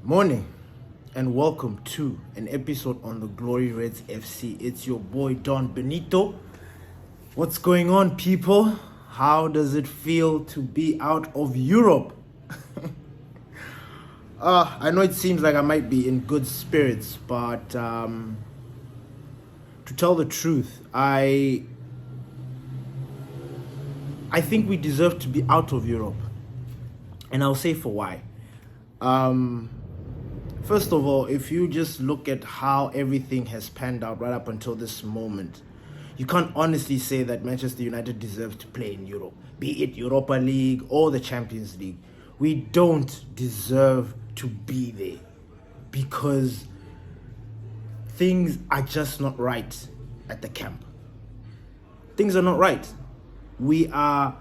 Morning and welcome to an episode on the Glory Reds FC. It's your boy Don Benito. What's going on, people? How does it feel to be out of Europe? I know it seems like I might be in good spirits, but to tell the truth, I think we deserve to be out of Europe. And I'll say for why. First of all, if you just look at how everything has panned out right up until this moment, you can't honestly say that Manchester United deserves to play in Europe, be it Europa League or the Champions League. We don't deserve to be there because things are just not right at the camp. Things are not right. We are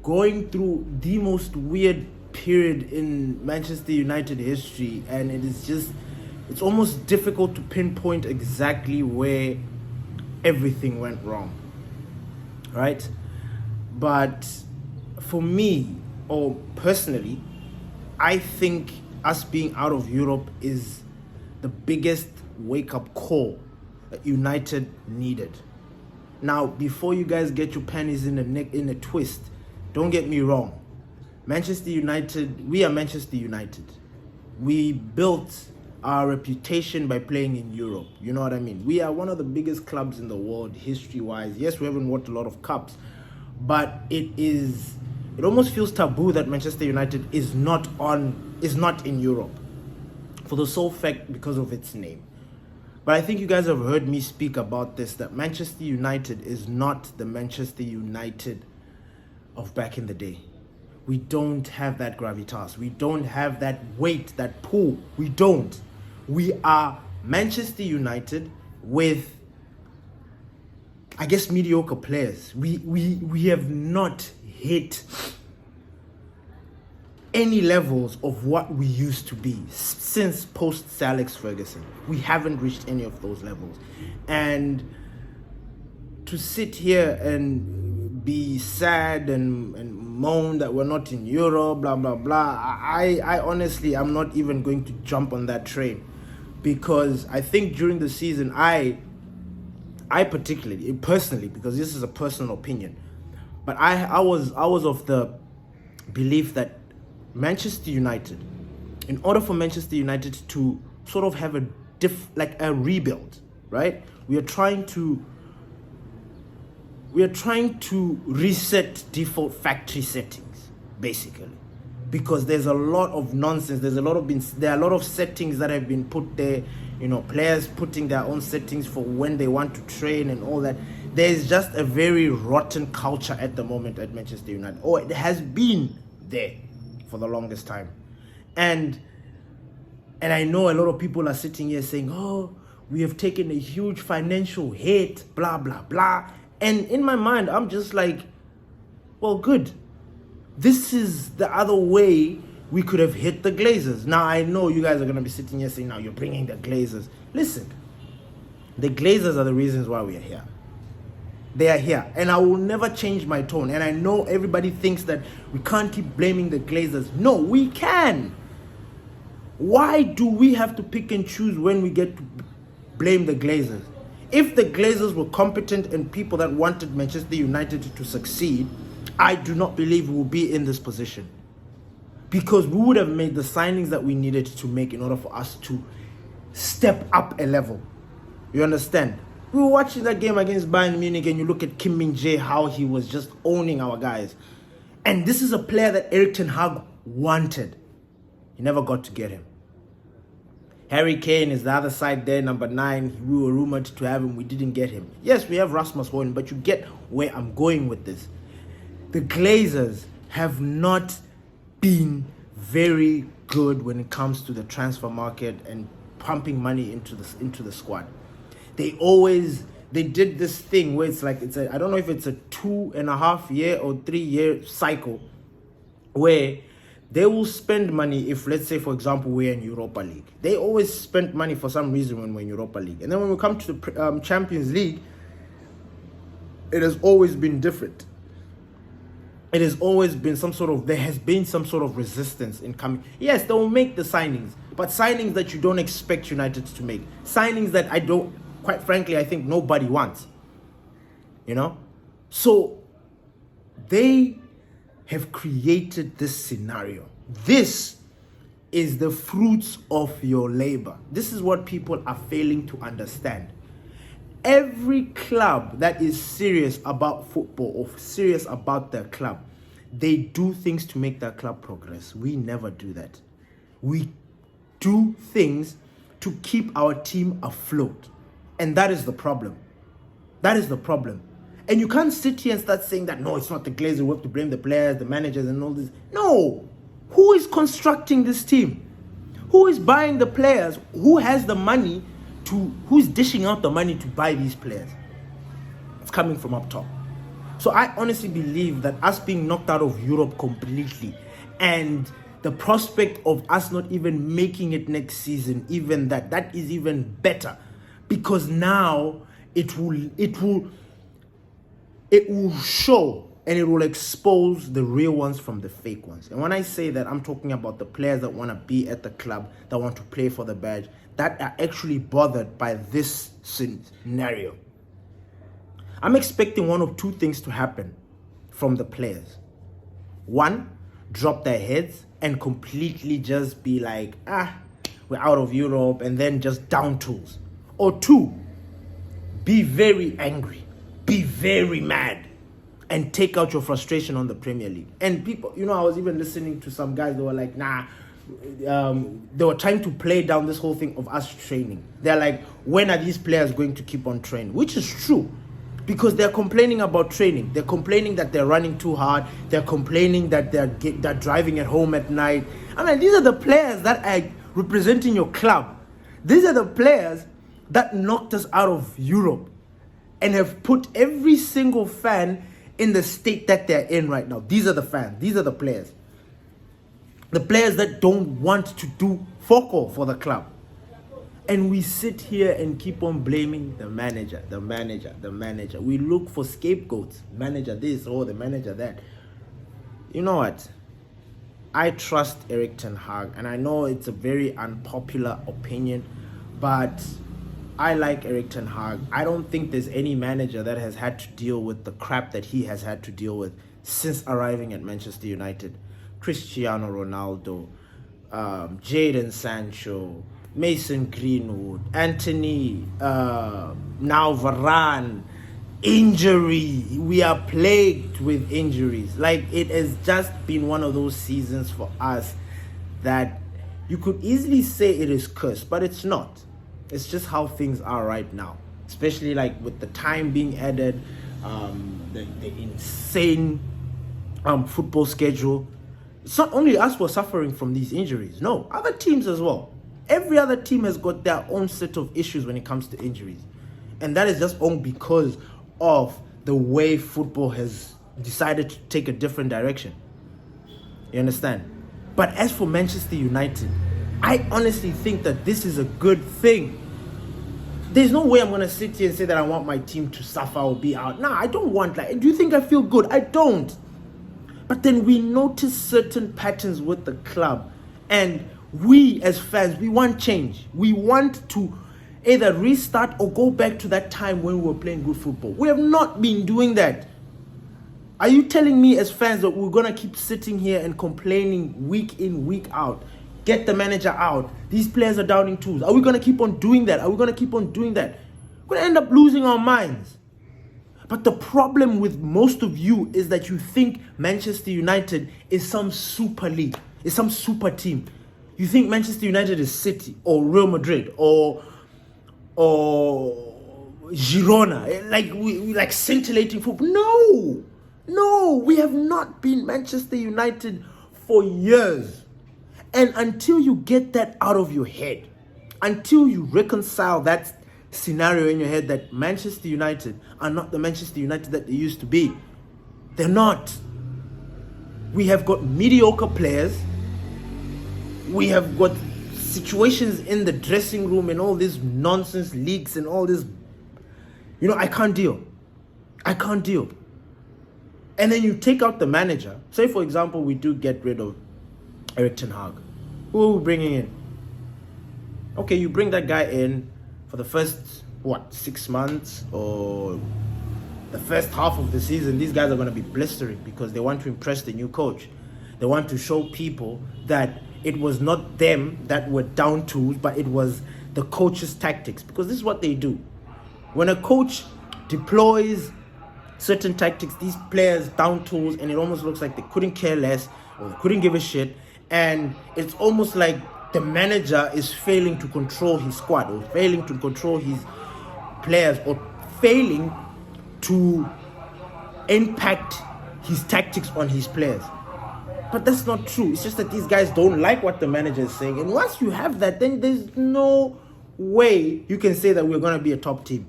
going through the most weird period in Manchester United history, and it's almost difficult to pinpoint exactly where everything went wrong, right? But for me, or personally, I think us being out of Europe is the biggest wake-up call that United needed. Now, before you guys get your panties in a twist, don't get me wrong. Manchester United, we are Manchester United. We built our reputation by playing in Europe. You know what I mean? We are one of the biggest clubs in the world, history-wise. Yes, we haven't won a lot of cups, but it almost feels taboo that Manchester United is not in Europe, for the sole fact because of its name. But I think you guys have heard me speak about this, that Manchester United is not the Manchester United of back in the day. We don't have that gravitas. We don't have that weight, that pull. We don't. We are Manchester United with, I guess, mediocre players. We have not hit any levels of what we used to be since post Sir Alex Ferguson. We haven't reached any of those levels. And to sit here and be sad and moan that we're not in Europe, blah, blah, blah, I honestly, I'm not even going to jump on that train, because I think during the season, I personally, because this is a personal opinion, but I was of the belief that Manchester United, in order for Manchester United to sort of have a rebuild, right? We are trying to reset default factory settings, basically, because there's a lot of nonsense. There are a lot of settings that have been put there. You know, players putting their own settings for when they want to train and all that. There's just a very rotten culture at the moment at Manchester United, or it has been there for the longest time. And I know a lot of people are sitting here saying, "Oh, we have taken a huge financial hit, blah blah blah." And in my mind, I'm just like, well, good. This is the other way we could have hit the Glazers. Now, I know you guys are going to be sitting here saying, now you're bringing the Glazers. Listen, the Glazers are the reasons why we are here. They are here. And I will never change my tone. And I know everybody thinks that we can't keep blaming the Glazers. No, we can. Why do we have to pick and choose when we get to blame the Glazers? If the Glazers were competent and people that wanted Manchester United to succeed, I do not believe we will be in this position, because we would have made the signings that we needed to make in order for us to step up a level. You understand? We were watching that game against Bayern Munich, and you look at Kim Min-jae, how he was just owning our guys. And this is a player that Erik ten Hag wanted. He never got to get him. Harry Kane is the other side there, number 9. We were rumored to have him. We didn't get him. Yes, we have Rasmus Højlund, but you get where I'm going with this. The Glazers have not been very good when it comes to the transfer market and pumping money into the squad. They did this thing where I don't know if it's a 2.5 year or 3 year cycle, where they will spend money if, let's say, for example, we're in Europa League. They always spend money for some reason when we're in Europa League. And then when we come to the Champions League, it has always been different. it has always been there has been some sort of resistance in coming. Yes, they will make the signings, but signings that you don't expect United to make. Signings that quite frankly, I think nobody wants. So they have created this scenario. This is the fruits of your labor. This is what people are failing to understand. Every club that is serious about football or serious about their club, they do things to make their club progress. We never do that. We do things to keep our team afloat. And that is the problem. That is the problem. And you can't sit here and start saying that, no, it's not the Glazers, we have to blame the players, the managers and all this. No. Who is constructing this team? Who is buying the players? Who has the money who's dishing out the money to buy these players? It's coming from up top. So I honestly believe that us being knocked out of Europe completely and the prospect of us not even making it next season, even that is even better, because now it will show and it will expose the real ones from the fake ones. And when I say that, I'm talking about the players that want to be at the club, that want to play for the badge, that are actually bothered by this scenario. I'm expecting one of two things to happen from the players. One, drop their heads and completely just be like, we're out of Europe, and then just down tools. Or two, be very angry, be very mad, and take out your frustration on the Premier League. And people, I was even listening to some guys that were like, they were trying to play down this whole thing of us training. They're like, when are these players going to keep on training? Which is true, because they're complaining about training. They're complaining that they're running too hard. They're complaining that they're driving at home at night. I mean, these are the players that are representing your club. These are the players that knocked us out of Europe and have put every single fan in the state that they're in right now. These are the fans. These are the players. The players that don't want to do fuck all for the club. And we sit here and keep on blaming the manager. We look for scapegoats. Manager this or the manager that. You know what? I trust Erik ten Hag. And I know it's a very unpopular opinion. But I like Erik ten Hag. I don't think there's any manager that has had to deal with the crap that he has had to deal with since arriving at Manchester United. Cristiano Ronaldo, Jadon Sancho, Mason Greenwood, Anthony, now Varane, injury. We are plagued with injuries. Like, it has just been one of those seasons for us that you could easily say it is cursed, but it's not. It's just how things are right now, especially like with the time being added, the insane football schedule. It's not only us who are suffering from these injuries. No, other teams as well. Every other team has got their own set of issues when it comes to injuries. And that is just only because of the way football has decided to take a different direction. You understand? But as for Manchester United, I honestly think that this is a good thing. There's no way I'm going to sit here and say that I want my team to suffer or be out. Nah, I don't want that. Do you think I feel good? I don't. But then we notice certain patterns with the club. And we as fans, we want change. We want to either restart or go back to that time when we were playing good football. We have not been doing that. Are you telling me as fans that we're going to keep sitting here and complaining week in, week out? Get the manager out. These players are down in tools. Are we going to keep on doing that? Are we going to keep on doing that? We're going to end up losing our minds. But the problem with most of you is that you think Manchester United is some super league, is some super team. You think Manchester United is City or Real Madrid or Girona, like we like scintillating football. No, we have not been Manchester United for years. And until you get that out of your head, until you reconcile that scenario in your head that Manchester United are not the Manchester United that they used to be, they're not. We have got mediocre players. We have got situations in the dressing room and all these nonsense leaks and all this. I can't deal. And then you take out the manager. Say, for example, we do get rid of Erik ten Hag. Who are we bringing in? Okay, you bring that guy in for the first, 6 months or the first half of the season. These guys are going to be blistering because they want to impress the new coach. They want to show people that it was not them that were down tools, but it was the coach's tactics. Because this is what they do. When a coach deploys certain tactics, these players down tools, and it almost looks like they couldn't care less or they couldn't give a shit. And it's almost like the manager is failing to control his squad or failing to control his players or failing to impact his tactics on his players. But that's not true. It's just that these guys don't like what the manager is saying. And once you have that, then there's no way you can say that we're going to be a top team,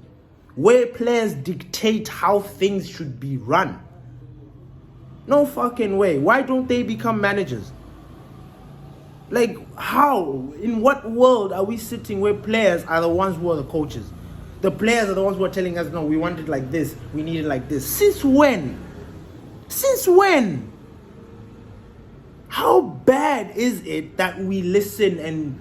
where players dictate how things should be run. No fucking way. Why don't they become managers? Like, how? In what world are we sitting where players are the ones who are the coaches? The players are the ones who are telling us, no, we want it like this, we need it like this. Since when? Since when? How bad is it that we listen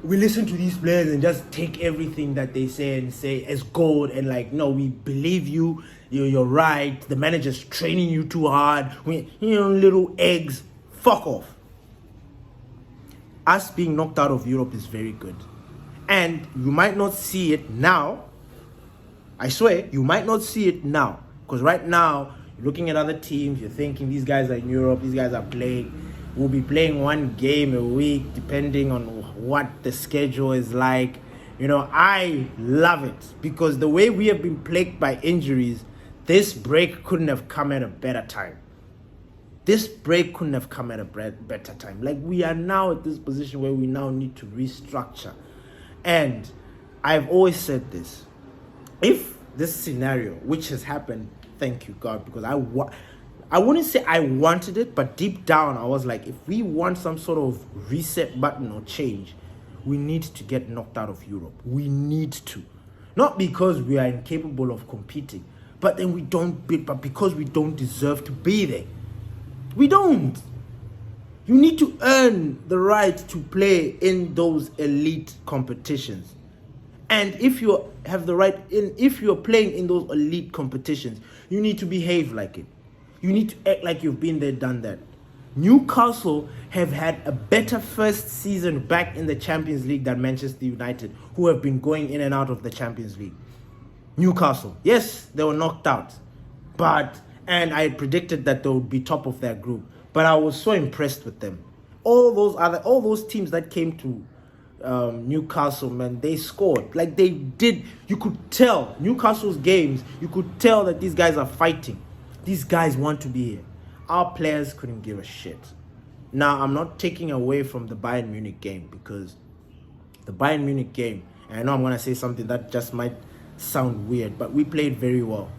to these players and just take everything that they say and say as gold and like, no, we believe you, you're right, the manager's training you too hard, little eggs, fuck off. Us being knocked out of Europe is very good. And you might not see it now. I swear, you might not see it now. Because right now, you're looking at other teams, you're thinking these guys are in Europe, these guys are playing. We'll be playing one game a week, depending on what the schedule is like. I love it. Because the way we have been plagued by injuries, this break couldn't have come at a better time. This break couldn't have come at a better time. Like, we are now at this position where we now need to restructure. And I've always said this. If this scenario, which has happened, thank you, God, because I wouldn't say I wanted it, but deep down I was like, if we want some sort of reset button or change, we need to get knocked out of Europe. We need to. Not because we are incapable of competing, but because we don't deserve to be there. We don't. You need to earn the right to play in those elite competitions. And if you have the right, if you're playing in those elite competitions, you need to behave like it. You need to act like you've been there, done that. Newcastle have had a better first season back in the Champions League than Manchester United, who have been going in and out of the Champions League. Newcastle, yes, they were knocked out, and I predicted that they would be top of their group. But I was so impressed with them. All those teams that came to Newcastle, man, they scored. Like they did. You could tell Newcastle's games. You could tell that these guys are fighting. These guys want to be here. Our players couldn't give a shit. Now, I'm not taking away from the Bayern Munich game, because the Bayern Munich game, and I know I'm going to say something that just might sound weird, but we played very well.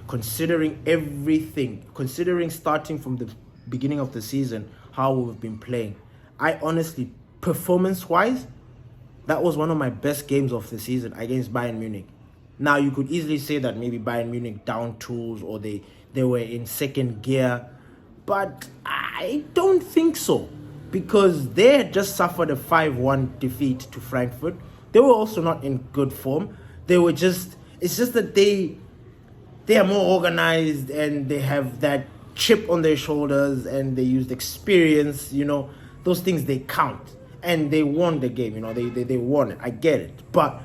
Considering everything, considering starting from the beginning of the season, how we've been playing, I honestly, performance-wise, that was one of my best games of the season against Bayern Munich. Now, you could easily say that maybe Bayern Munich down tools or they were in second gear, but I don't think so, because they had just suffered a 5-1 defeat to Frankfurt. They were also not in good form. It's just that they are more organized and they have that chip on their shoulders and they used experience, those things, they count. And they won the game, they won it. I get it. But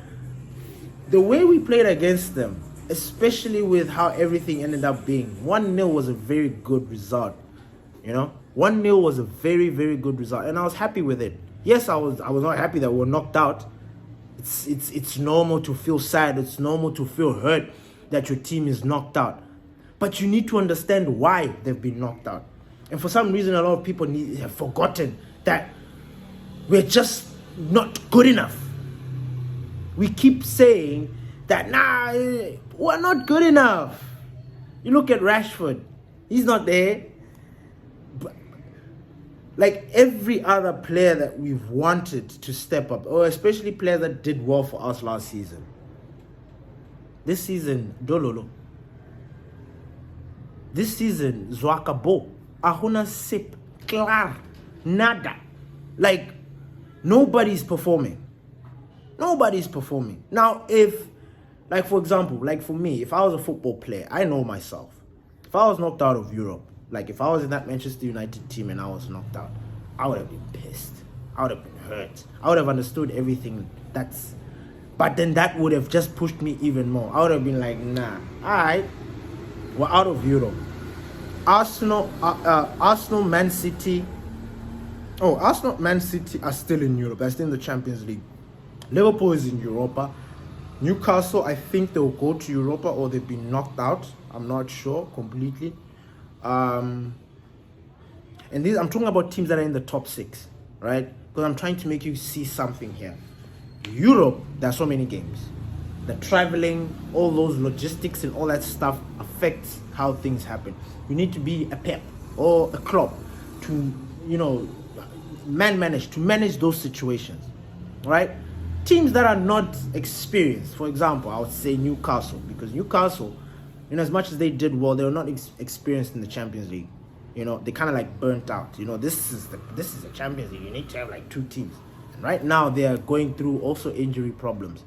the way we played against them, especially with how everything ended up being, 1-0 was a very good result. 1-0 was a very, very good result. And I was happy with it. Yes, I was not happy that we were knocked out. It's normal to feel sad. It's normal to feel hurt that your team is knocked out. But you need to understand why they've been knocked out. And for some reason, a lot of people have forgotten that we're just not good enough. We keep saying that, we're not good enough. You look at Rashford. He's not there. But like every other player that we've wanted to step up, or especially players that did well for us last season. This season, Dololo. This season, Zwaka Bo, Ahuna Sip, Klar, Nada. Like, nobody's performing. Nobody's performing. Now, if, like, for example, like for me, if I was a football player, I know myself. If I was knocked out of Europe, like if I was in that Manchester United team and I was knocked out, I would have been pissed. I would have been hurt. I would have understood everything but then that would have just pushed me even more. I would have been like, nah, all right, we're out of Europe. Arsenal, Man City. Oh, Arsenal, Man City are still in Europe. They're still in the Champions League. Liverpool is in Europa. Newcastle, I think they'll go to Europa or they've been knocked out. I'm not sure completely. And these, I'm talking about teams that are in the top 6, right? Because I'm trying to make you see something here. Europe, there are so many games. The traveling, all those logistics and all that stuff affects how things happen. You need to be a Pep or a Klopp to, manage those situations, right? Teams that are not experienced, for example, I would say Newcastle, because Newcastle, as much as they did well, they were not experienced in the Champions League. They kind of like burnt out. This is the Champions League. You need to have like 2 teams. And right now they are going through also injury problems,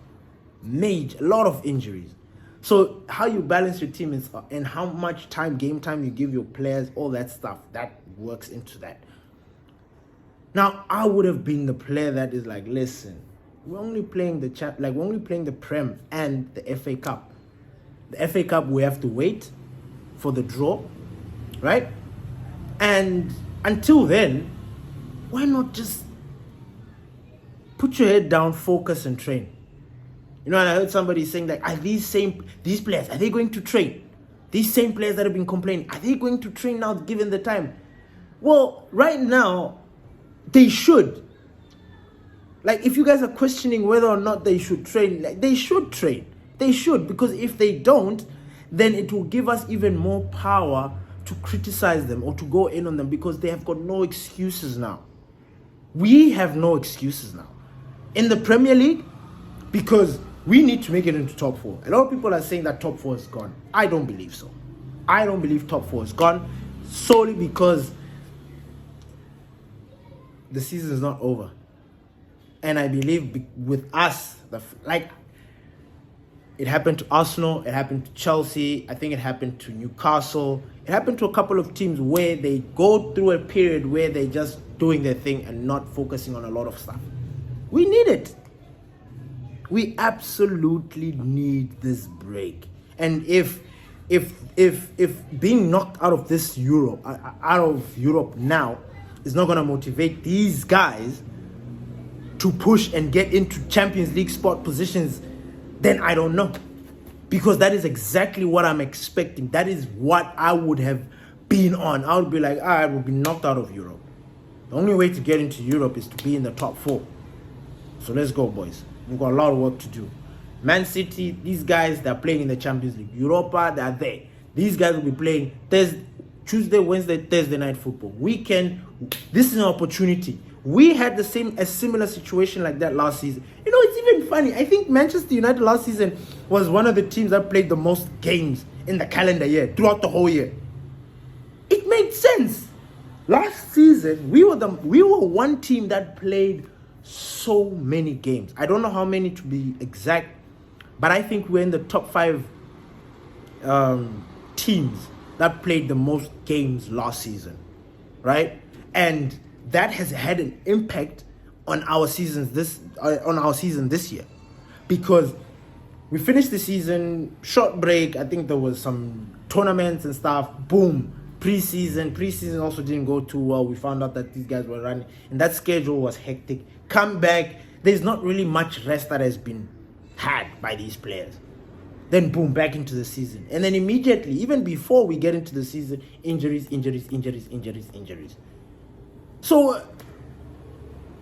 a lot of injuries. So how you balance your team and how much game time you give your players, all that stuff, that works into that. Now I would have been the player that is like, listen, we're only playing we're only playing the Prem and the FA Cup. The FA Cup, we have to wait for the draw, right? And until then, why not just put your head down, focus, and train? And I heard somebody saying like, are these players, are they going to train? These same players that have been complaining, are they going to train now given the time? Well, right now, they should. Like, if you guys are questioning whether or not they should train, like, they should train. They should, because if they don't, then it will give us even more power to criticize them or to go in on them, because they have got no excuses now. We have no excuses now. In the Premier League, because we need to make it into top 4. A lot of people are saying that top 4 is gone. I don't believe so. I don't believe top 4 is gone, solely because the season is not over. And I believe with us, it happened to Arsenal, it happened to Chelsea, I think it happened to Newcastle. It happened to a couple of teams where they go through a period where they're just doing their thing and not focusing on a lot of stuff. We need it. We absolutely need this break. And if being knocked out of this Europe now is not going to motivate these guys to push and get into Champions League spot positions, then I don't know. Because that is exactly what I'm expecting. That is what I would have been on. I would be like, I will be knocked out of Europe. The only way to get into Europe is to be in the top 4. So let's go, boys. We've got a lot of work to do. Man City, these guys, they're playing in the Champions League. Europa, they're there. These guys will be playing Tuesday, Wednesday, Thursday night football. Weekend, this is an opportunity. We had a similar situation like that last season. It's even funny. I think Manchester United last season was one of the teams that played the most games in the calendar year, throughout the whole year. It made sense. Last season, we were one team that played so many games. I don't know how many to be exact, but I think we're in the top 5 teams that played the most games last season, right? And that has had an impact on our season this year, because we finished the season, short break. I think there was some tournaments and stuff. Boom, preseason also didn't go too well. We found out that these guys were running, and that schedule was hectic. Come back, there's not really much rest that has been had by these players. Then boom, back into the season, and then immediately, even before we get into the season, injuries. So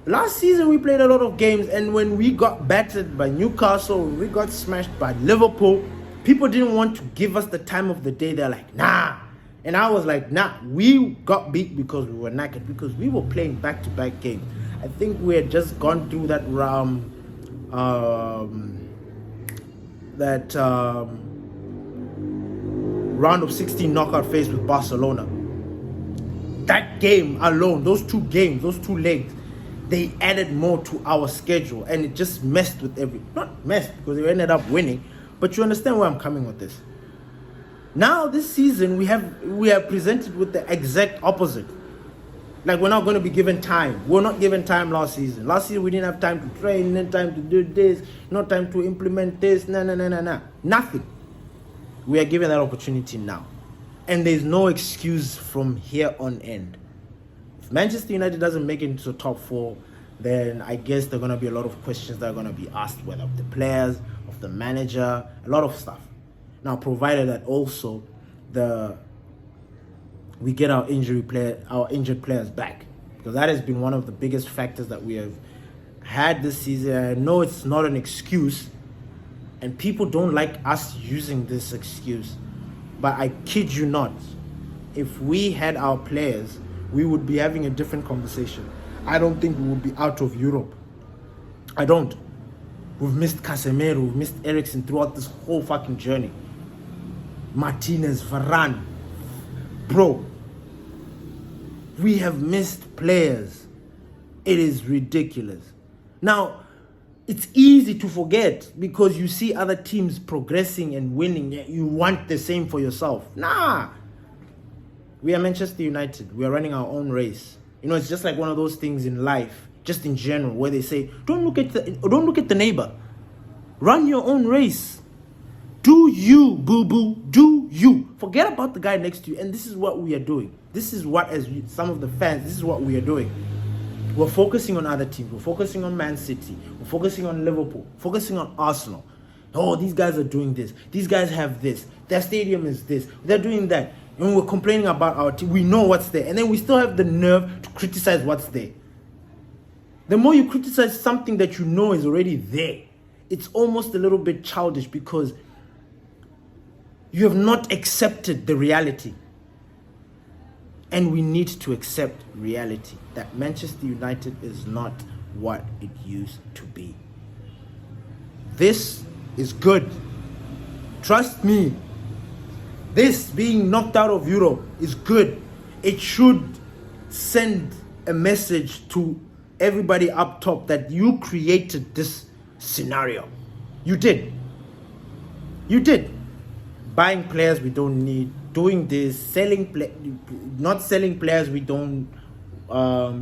last season we played a lot of games, and when we got battered by Newcastle, we got smashed by Liverpool, people didn't want to give us the time of the day. They're like, nah. And I was like, nah, we got beat because we were knackered, because we were playing back-to-back games. I think we had just gone through that round of 16 knockout phase with Barcelona. That game alone, those two games, those two legs, they added more to our schedule, and it just messed with not messed because we ended up winning, but you understand where I'm coming with this. Now this season we are presented with the exact opposite. Like, we're not going to be given time. We're not given time last season. Last season we didn't have time to train, no time to do this, no time to implement this, no. Nothing. We are given that opportunity now. And there's no excuse from here on end. If Manchester United doesn't make it into the top 4, then I guess there are going to be a lot of questions that are going to be asked, whether of the players, of the manager, a lot of stuff. Now, provided that also we get our injured players back, because that has been one of the biggest factors that we have had this season. I know it's not an excuse, and people don't like us using this excuse, but I kid you not, if we had our players, we would be having a different conversation. I don't think we would be out of Europe. I don't. We've missed Casemiro, we've missed Eriksen throughout this whole fucking journey. Martinez, Varane, bro. We have missed players. It is ridiculous. Now, it's easy to forget because you see other teams progressing and winning. You want the same for yourself. Nah. We are Manchester United. We are running our own race. You know, it's just like one of those things in life, just in general, where they say, don't look at the neighbor. Run your own race. Do you, boo-boo. Do you. Forget about the guy next to you. And this is what we are doing. This is what, as some of the fans, this is what we are doing. We're focusing on other teams. We're focusing on Man City. We're focusing on Liverpool. Focusing on Arsenal. Oh, these guys are doing this. These guys have this. Their stadium is this. They're doing that. And we're complaining about our team. We know what's there. And then we still have the nerve to criticize what's there. The more you criticize something that you know is already there, it's almost a little bit childish because you have not accepted the reality. And we need to accept reality that Manchester United is not what it used to be. This is good. Trust me. This being knocked out of Europe is good. It should send a message to everybody up top that you created this scenario. You did. You did. Buying players we don't need, doing this, not selling players we don't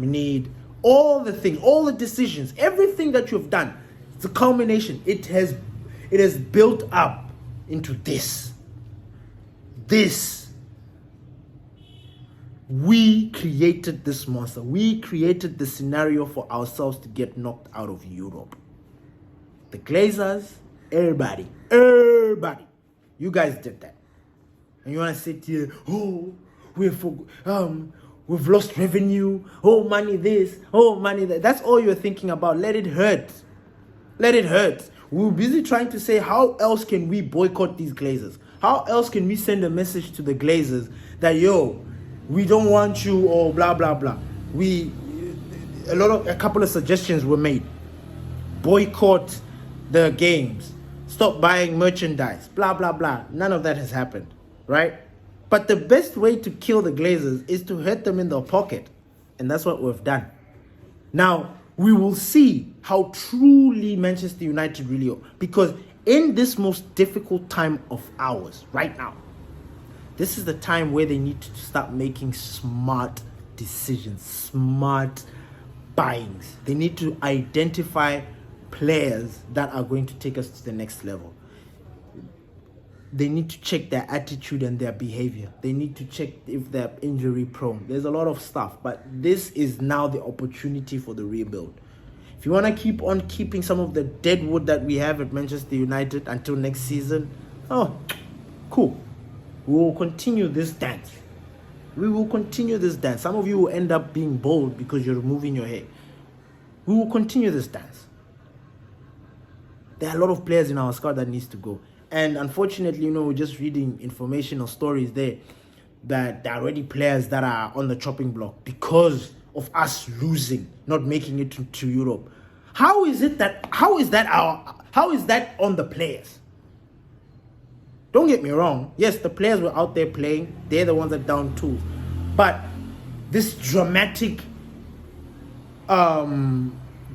need, all the things, all the decisions, everything that you've done, it's a culmination. It has built up into this. We created this monster. We created the scenario for ourselves to get knocked out of Europe. The Galzzers, everybody. You guys did that. And you want to sit here, oh, we've lost revenue, oh, money this, oh, money that. That's all you're thinking about. Let it hurt. Let it hurt. We're busy trying to say, how else can we boycott these Galzzers? How else can we send a message to the Galzzers that, yo, we don't want you or blah, blah, blah. A couple of suggestions were made. Boycott the games. Stop buying merchandise, blah, blah, blah. None of that has happened, right? But the best way to kill the Galzzers is to hurt them in the pocket. And that's what we've done. Now, we will see how truly Manchester United really are. Because in this most difficult time of ours, right now, this is the time where they need to start making smart decisions, smart buyings. They need to identify players that are going to take us to the next level. They need to check their attitude and their behavior. They need to check if they're injury prone. There's a lot of stuff, but this is now the opportunity for the rebuild. If you want to keep on keeping some of the dead wood that we have at Manchester United until next season, oh, cool. We will continue this dance. Some of you will end up being bald because you're removing your hair. We will continue this dance. There are a lot of players in our squad that needs to go. And unfortunately, we're just reading information or stories there that there are already players that are on the chopping block because of us losing, not making it to Europe. How is that on the players? Don't get me wrong. Yes, the players were out there playing. They're the ones that down tools. But this dramatic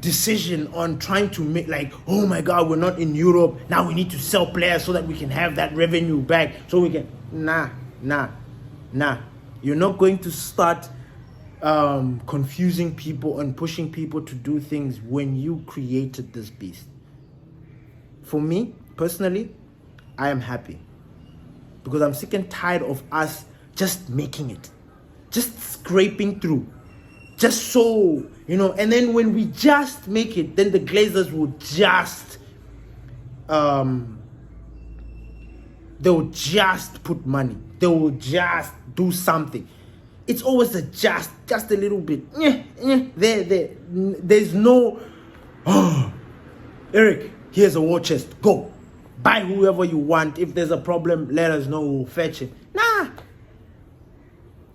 decision on trying to make like, oh my God, we're not in Europe. Now we need to sell players so that we can have that revenue back. So we can, nah. You're not going to start confusing people and pushing people to do things when you created this beast. For me, personally, I am happy. Because I'm sick and tired of us just making it. Just scraping through. Just so, and then when we just make it, then the Galzzers will just, they will just put money. They will just do something. It's always a just a little bit. There's no, Eric, here's a war chest. Go. Buy whoever you want. If there's a problem, let us know. We'll fetch it. Nah.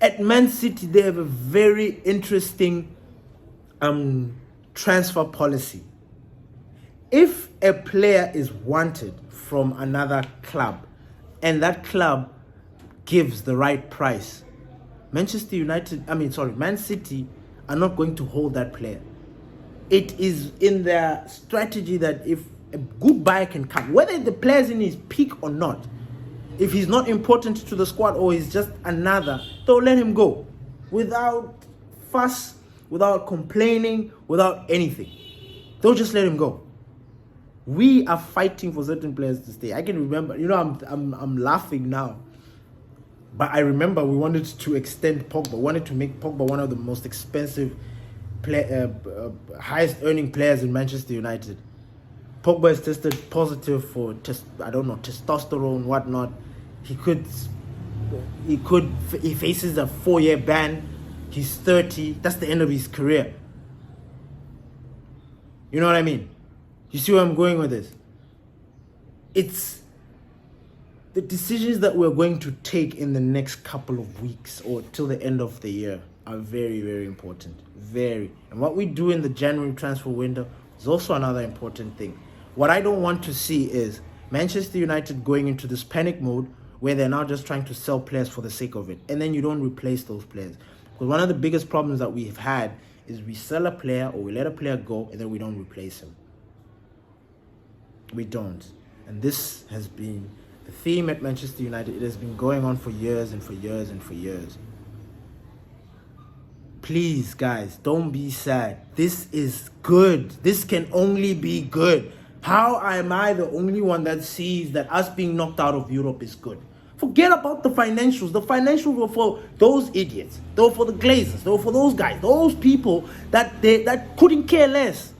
At Man City, they have a very interesting transfer policy. If a player is wanted from another club and that club gives the right price, Man City are not going to hold that player. It is in their strategy that if a good buyer can come, whether the player's in his peak or not, if he's not important to the squad or he's just another, they'll let him go without fuss, without complaining, without anything. They'll just let him go. We are fighting for certain players to stay. I can remember, I'm laughing now, but I remember we wanted to extend Pogba, wanted to make Pogba one of the most expensive, highest earning players in Manchester United. Pogba is tested positive for testosterone, whatnot. He faces a 4-year ban. He's 30. That's the end of his career. You know what I mean? You see where I'm going with this? It's the decisions that we're going to take in the next couple of weeks or till the end of the year are very, very important. Very. And what we do in the January transfer window is also another important thing. What I don't want to see is Manchester United going into this panic mode where they're now just trying to sell players for the sake of it. And then you don't replace those players. Because one of the biggest problems that we've had is we sell a player or we let a player go and then we don't replace him. We don't. And this has been the theme at Manchester United. It has been going on for years and for years and for years. Please, guys, don't be sad. This is good. This can only be good. How am I the only one that sees that us being knocked out of Europe is good? Forget about the financials. The financials were for those idiots. They were for the Galzzers. They were for those guys. Those people that couldn't care less.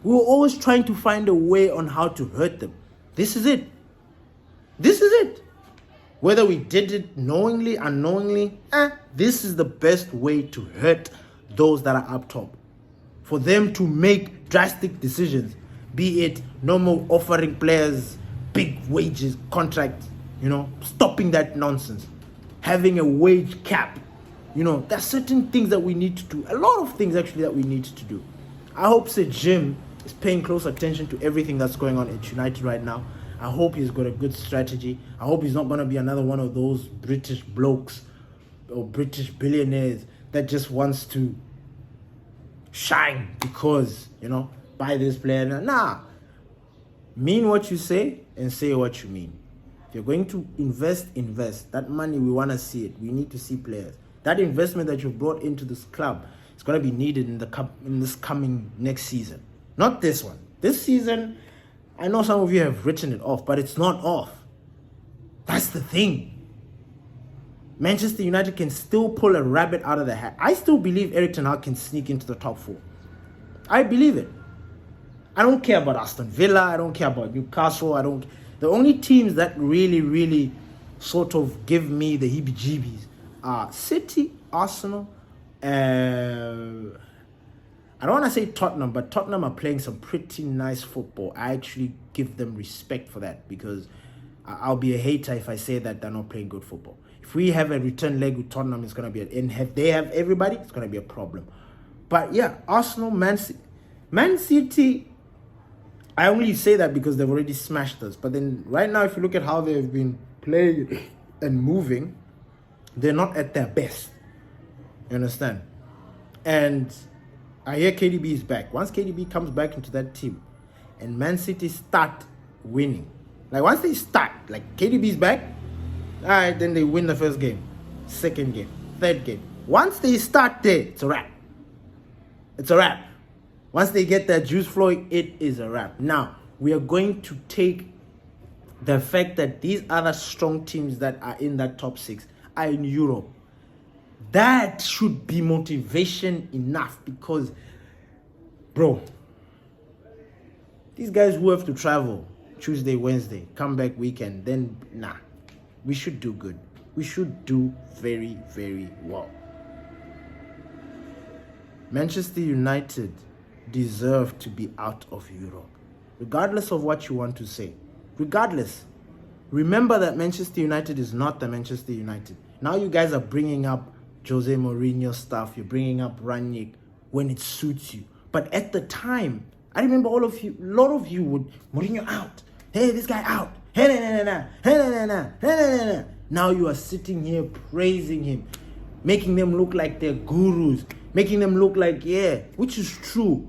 We were always trying to find a way on how to hurt them. This is it. This is it. Whether we did it knowingly, unknowingly, this is the best way to hurt those that are up top. For them to make drastic decisions. Be it no more offering players big wages, contracts, stopping that nonsense. Having a wage cap. There's certain things that we need to do. A lot of things actually that we need to do. I hope Sir Jim is paying close attention to everything that's going on at United right now. I hope he's got a good strategy. I hope he's not going to be another one of those British blokes or British billionaires that just wants to shine because, buy this player. Nah. Mean what you say and say what you mean. If you're going to invest. That money, we want to see it. We need to see players. That investment that you've brought into this club is going to be needed in this coming next season. Not this one. This season, I know some of you have written it off, but it's not off. That's the thing. Manchester United can still pull a rabbit out of the hat. I still believe Erik ten Hag can sneak into the top 4. I believe it. I don't care about Aston Villa. I don't care about Newcastle. The only teams that really, really sort of give me the heebie-jeebies are City, Arsenal, I don't want to say Tottenham, but Tottenham are playing some pretty nice football. I actually give them respect for that because I'll be a hater if I say that they're not playing good football. If we have a return leg with Tottenham, it's going to be if they have everybody, it's going to be a problem. But yeah, Arsenal, Man City, I only say that because they've already smashed us. But then right now, if you look at how they've been playing and moving, they're not at their best. You understand? And I hear KDB is back. Once KDB comes back into that team and Man City start winning, like once they start, like KDB is back, all right, then they win the first game, second game, third game. Once they start there, it's a wrap. It's a wrap. Once they get that juice flowing, it is a wrap. Now, we are going to take the fact that these other strong teams that are in that top 6 are in Europe. That should be motivation enough because, bro, these guys who have to travel Tuesday, Wednesday, come back weekend, then we should do good. We should do very, very well. Manchester United deserve to be out of Europe, regardless of what you want to say. Regardless, remember that Manchester United is not the Manchester United. Now you guys are bringing up Jose Mourinho stuff. You're bringing up Rangnick when it suits you. But at the time, I remember a lot of you would, Mourinho out. Hey, this guy out. Hey, nah. Now you are sitting here praising him, making them look like they're gurus, making them look like, which is true.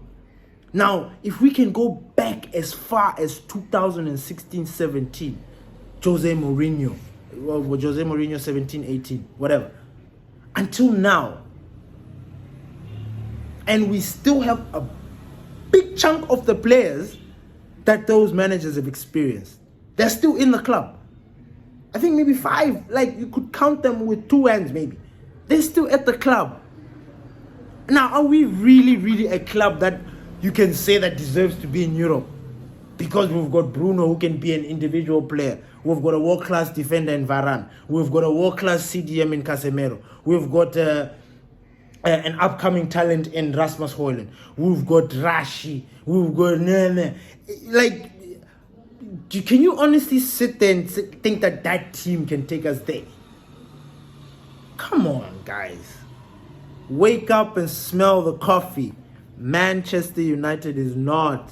Now, if we can go back as far as 2016-17, Jose Mourinho 17-18, whatever, until now, and we still have a big chunk of the players that those managers have experienced. They're still in the club. I think maybe 5, like you could count them with 2 hands maybe. They're still at the club. Now, are we really a club that you can say that deserves to be in Europe? Because we've got Bruno who can be an individual player. We've got a world-class defender in Varane. We've got a world-class CDM in Casemiro. We've got an upcoming talent in Rasmus Højlund. We've got Rashi. We've got Nene. Like, can you honestly sit there and think that that team can take us there? Come on, guys. Wake up and smell the coffee. Manchester United is not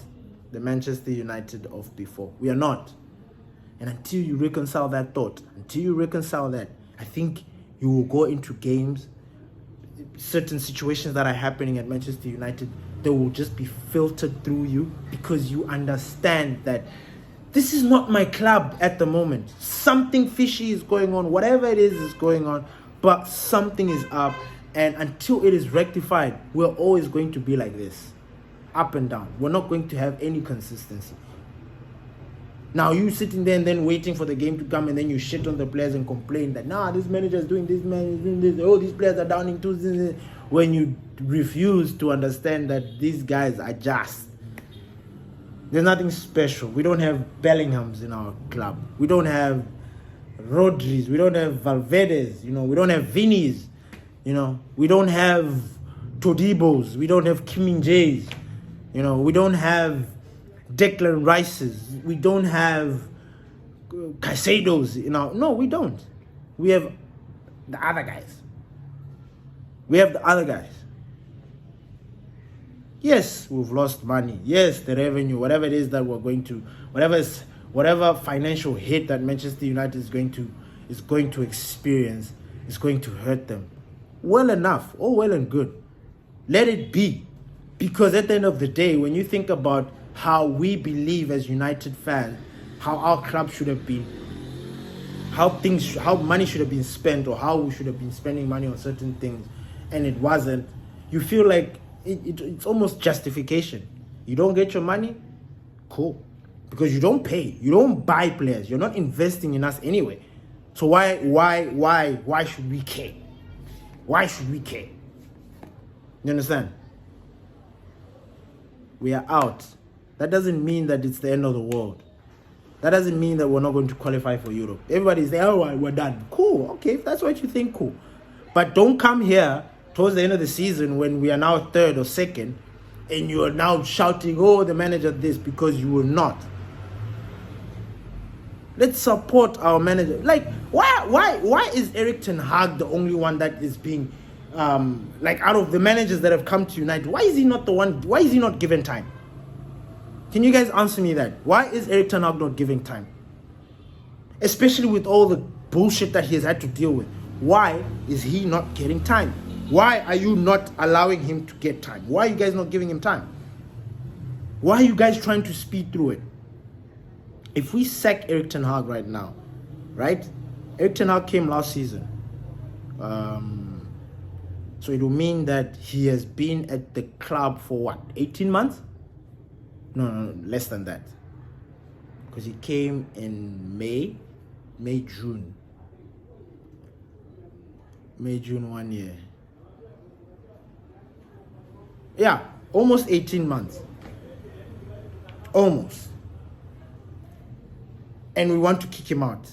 the Manchester United of before. We are not. And until you reconcile that thought, I think you will go into games, certain situations that are happening at Manchester United, they will just be filtered through you because you understand that this is not my club at the moment. Something fishy is going on. Whatever it is going on, but something is up. And until it is rectified, we're always going to be like this, up and down. We're not going to have any consistency. Now, you sitting there and then waiting for the game to come and then you shit on the players and complain that, this manager is doing this, man is doing this, these players are downing too. When you refuse to understand that these guys are just, there's nothing special. We don't have Bellinghams in our club. We don't have Rodris. We don't have Valverdes. We don't have Vinny's. We don't have Todibos. We don't have Kim Min-jaes. We don't have Declan Rice's. We don't have Caicedo's. No, we don't. We have the other guys. Yes, we've lost money. Yes, the revenue, whatever it is that we're going to, whatever financial hit that Manchester United is going to experience is going to hurt them. Well enough, all well and good. Let it be. Because at the end of the day, when you think about how we believe as United fans, how our club should have been, how money should have been spent, or how we should have been spending money on certain things, and it wasn't, you feel like it's almost justification. You don't get your money? Cool. Because you don't pay. You don't buy players. You're not investing in us anyway. So why should we care? Why should we care? You understand? We are out. That doesn't mean that it's the end of the world. That doesn't mean that we're not going to qualify for Europe. Everybody's there, we're done. Cool, okay, if that's what you think, cool. But don't come here towards the end of the season when we are now 3rd or 2nd and you are now shouting, the manager this, because you will not. Let's support our manager. Like, why is Erik ten Hag the only one that is being, out of the managers that have come to United, why is he not the one, why is he not given time? Can you guys answer me that? Why is Erik ten Hag not giving time? Especially with all the bullshit that he has had to deal with. Why is he not getting time? Why are you not allowing him to get time? Why are you guys not giving him time? Why are you guys trying to speed through it? If we sack Erik ten Hag right now, right? Erik ten Hag came last season. So it will mean that he has been at the club for what? 18 months? No, less than that. Because he came in May, June. May, June, 1 year. Yeah, almost 18 months. Almost. And we want to kick him out.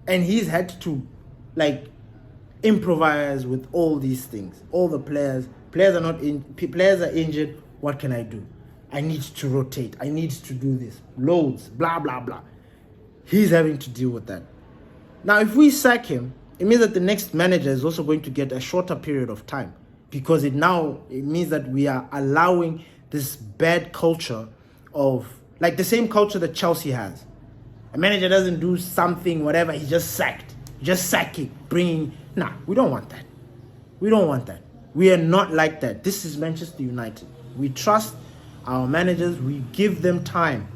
And he's had to, like, improvise with all these things. All the players are injured. What can I do? I need to rotate. I need to do this. Loads, blah, blah, blah. He's having to deal with that. Now, if we sack him, it means that the next manager is also going to get a shorter period of time, because it means that we are allowing this bad culture of, like, the same culture that Chelsea has. A manager doesn't do something, whatever, he's just sacked. Just sacking, bringing. Nah, we don't want that. We don't want that. We are not like that. This is Manchester United. We trust our managers. We give them time.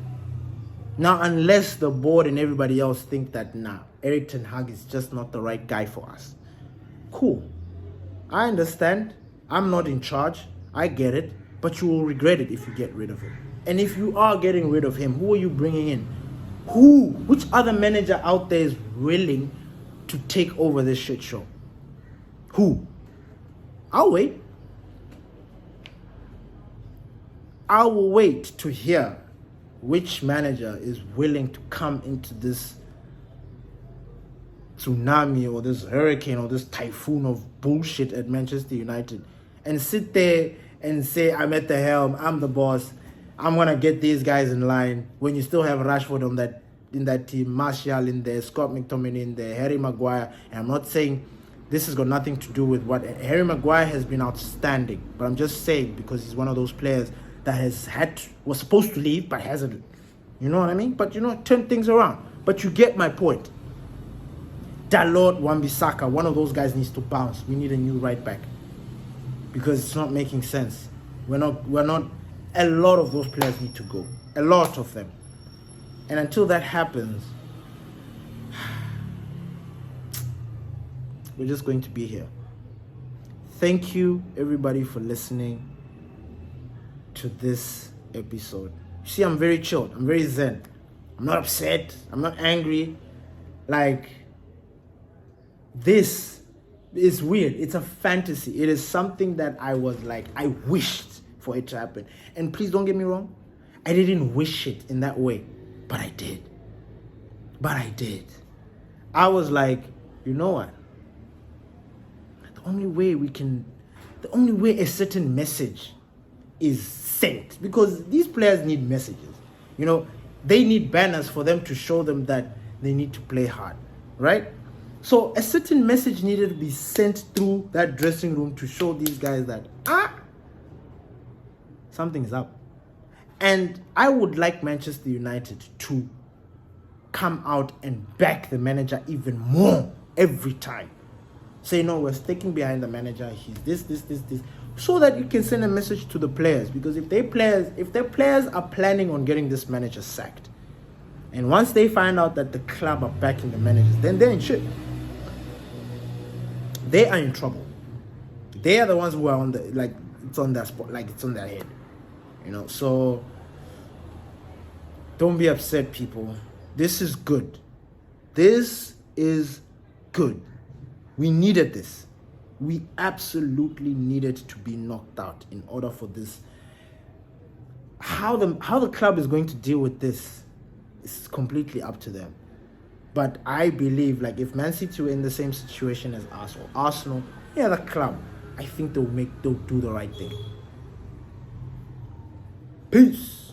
Now, unless the board and everybody else think that, nah, Erik ten Hag is just not the right guy for us. Cool. I understand. I'm not in charge. I get it. But you will regret it if you get rid of him. And if you are getting rid of him, who are you bringing in? Who? Which other manager out there is willing to take over this shit show? Who? I'll wait. I will wait to hear which manager is willing to come into this tsunami or this hurricane or this typhoon of bullshit at Manchester United and sit there and say, I'm at the helm, I'm the boss, I'm going to get these guys in line, when you still have Rashford in that team, Martial in there, Scott McTominay in there, Harry Maguire. And I'm not saying this has got nothing to do with what Harry Maguire has been outstanding, but I'm just saying because he's one of those players that was supposed to leave but hasn't. You know what I mean? But turn things around. But you get my point. Dalot, Wan-Bissaka, one of those guys needs to bounce. We need a new right back because it's not making sense. We're not. A lot of those players need to go. A lot of them. And until that happens, we're just going to be here. Thank you, everybody, for listening to this episode. You see, I'm very chilled. I'm very zen. I'm not upset. I'm not angry. Like, this is weird. It's a fantasy. It is something that I was like, I wished for it to happen. And please don't get me wrong. I didn't wish it in that way. But I did. I was like, you know what? The only way a certain message is sent, because these players need messages. They need banners for them to show them that they need to play hard, right? So a certain message needed to be sent through that dressing room to show these guys that, something's up. And I would like Manchester United to come out and back the manager even more every time. Say, no, we're sticking behind the manager. He's this. So that you can send a message to the players. Because if their players are planning on getting this manager sacked, and once they find out that the club are backing the managers, then they're in shit. They are in trouble. They are the ones who are it's on their spot, like it's on their head. So don't be upset, people. This is good. We needed this. We absolutely needed to be knocked out in order for this. How the club is going to deal with this is completely up to them. But I believe, like, if Man City were in the same situation as us or Arsenal, the club, I think they'll do the right thing. Peace.